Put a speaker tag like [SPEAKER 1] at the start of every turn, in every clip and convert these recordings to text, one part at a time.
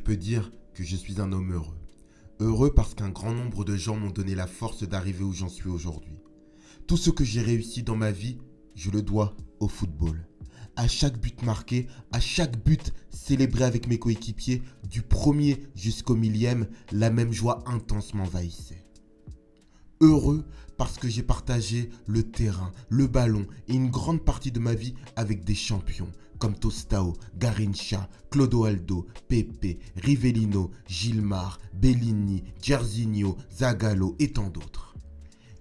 [SPEAKER 1] peux dire que je suis un homme heureux. Heureux parce qu'un grand nombre de gens m'ont donné la force d'arriver où j'en suis aujourd'hui. Tout ce que j'ai réussi dans ma vie, je le dois au football. À chaque but marqué, à chaque but célébré avec mes coéquipiers, du premier jusqu'au millième, la même joie intense m'envahissait. Heureux parce que j'ai partagé le terrain, le ballon et une grande partie de ma vie avec des champions comme Tostao, Garrincha, Clodoaldo, Pepe, Rivellino, Gilmar, Bellini, Jairzinho, Zagallo et tant d'autres.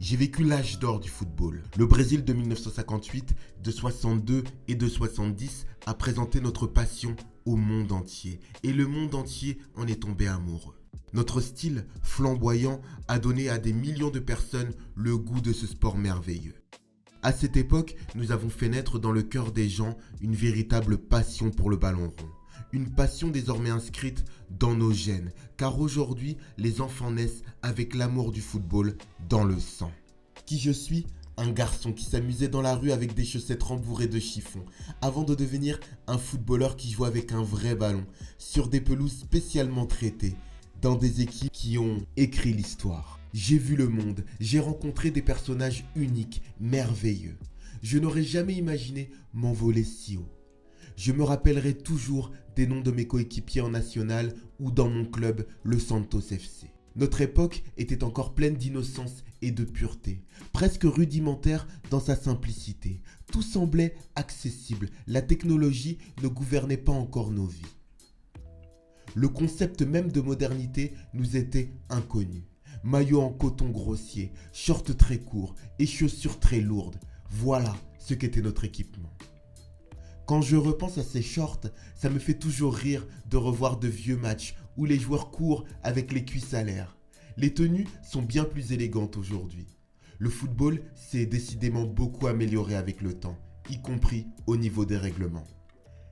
[SPEAKER 1] J'ai vécu l'âge d'or du football. Le Brésil de 1958, de 62 et de 70 a présenté notre passion au monde entier et le monde entier en est tombé amoureux. Notre style flamboyant a donné à des millions de personnes le goût de ce sport merveilleux. À cette époque, nous avons fait naître dans le cœur des gens une véritable passion pour le ballon rond. Une passion désormais inscrite dans nos gènes, car aujourd'hui, les enfants naissent avec l'amour du football dans le sang. Qui je suis ? Un garçon qui s'amusait dans la rue avec des chaussettes rembourrées de chiffon, avant de devenir un footballeur qui joue avec un vrai ballon, sur des pelouses spécialement traitées, dans des équipes qui ont écrit l'histoire. J'ai vu le monde, j'ai rencontré des personnages uniques, merveilleux. Je n'aurais jamais imaginé m'envoler si haut. Je me rappellerai toujours des noms de mes coéquipiers en national ou dans mon club, le Santos FC. Notre époque était encore pleine d'innocence et de pureté, presque rudimentaire dans sa simplicité. Tout semblait accessible, la technologie ne gouvernait pas encore nos vies. Le concept même de modernité nous était inconnu. Maillot en coton grossier, shorts très courts et chaussures très lourdes. Voilà ce qu'était notre équipement. Quand je repense à ces shorts, ça me fait toujours rire de revoir de vieux matchs où les joueurs courent avec les cuisses à l'air. Les tenues sont bien plus élégantes aujourd'hui. Le football s'est décidément beaucoup amélioré avec le temps, y compris au niveau des règlements.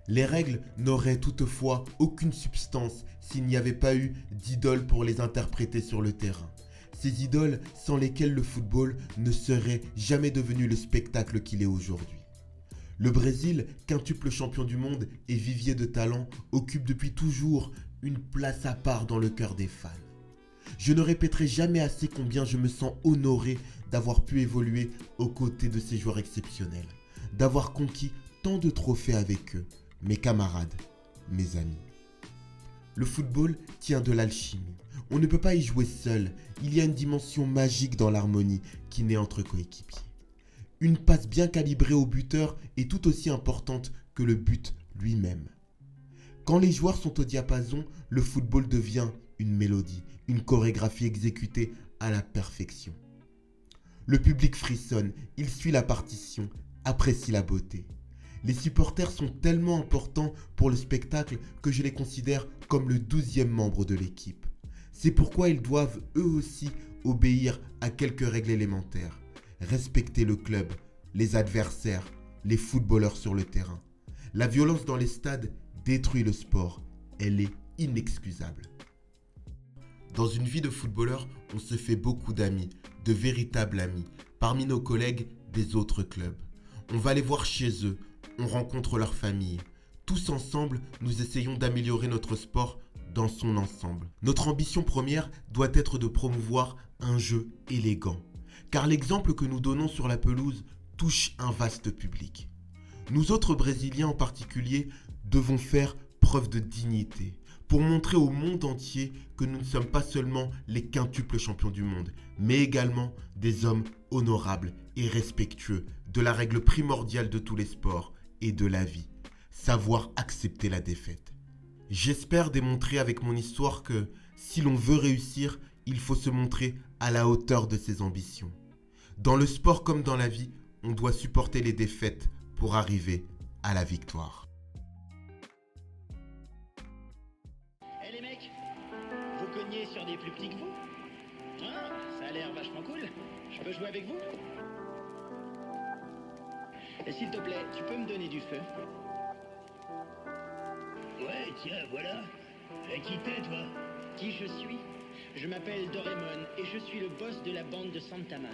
[SPEAKER 1] Les règles n'auraient toutefois aucune substance s'il n'y avait pas eu d'idoles pour les interpréter sur le terrain. Ces idoles sans lesquelles le football ne serait jamais devenu le spectacle qu'il est aujourd'hui. Le Brésil, quintuple champion du monde et vivier de talent, occupe depuis toujours une place à part dans le cœur des fans. Je ne répéterai jamais assez combien je me sens honoré d'avoir pu évoluer aux côtés de ces joueurs exceptionnels, d'avoir conquis tant de trophées avec eux, mes camarades, mes amis. Le football tient de l'alchimie. On ne peut pas y jouer seul. Il y a une dimension magique dans l'harmonie qui naît entre coéquipiers. Une passe bien calibrée au buteur est tout aussi importante que le but lui-même. Quand les joueurs sont au diapason, le football devient une mélodie, une chorégraphie exécutée à la perfection. Le public frissonne, il suit la partition, apprécie la beauté. Les supporters sont tellement importants pour le spectacle que je les considère comme le 12e membre de l'équipe. C'est pourquoi ils doivent eux aussi obéir à quelques règles élémentaires. Respecter le club, les adversaires, les footballeurs sur le terrain. La violence dans les stades détruit le sport. Elle est inexcusable. Dans une vie de footballeur, on se fait beaucoup d'amis, de véritables amis, parmi nos collègues des autres clubs. On va les voir chez eux, on rencontre leur famille. Tous ensemble, nous essayons d'améliorer notre sport dans son ensemble. Notre ambition première doit être de promouvoir un jeu élégant. Car l'exemple que nous donnons sur la pelouse touche un vaste public. Nous autres Brésiliens en particulier devons faire preuve de dignité pour montrer au monde entier que nous ne sommes pas seulement les quintuples champions du monde, mais également des hommes honorables et respectueux de la règle primordiale de tous les sports et de la vie, savoir accepter la défaite. J'espère démontrer avec mon histoire que si l'on veut réussir, il faut se montrer à la hauteur de ses ambitions. Dans le sport comme dans la vie, on doit supporter les défaites pour arriver à la victoire.
[SPEAKER 2] Eh les mecs, vous cognez sur des plus petits que vous? Hein? Ça a l'air vachement cool. Je peux jouer avec vous? Et s'il te plaît, tu peux me donner du feu?
[SPEAKER 3] Ouais, tiens, voilà. Qui t'es, toi?
[SPEAKER 2] Qui je suis? Je m'appelle Doraemon et je suis le boss de la bande de Santama.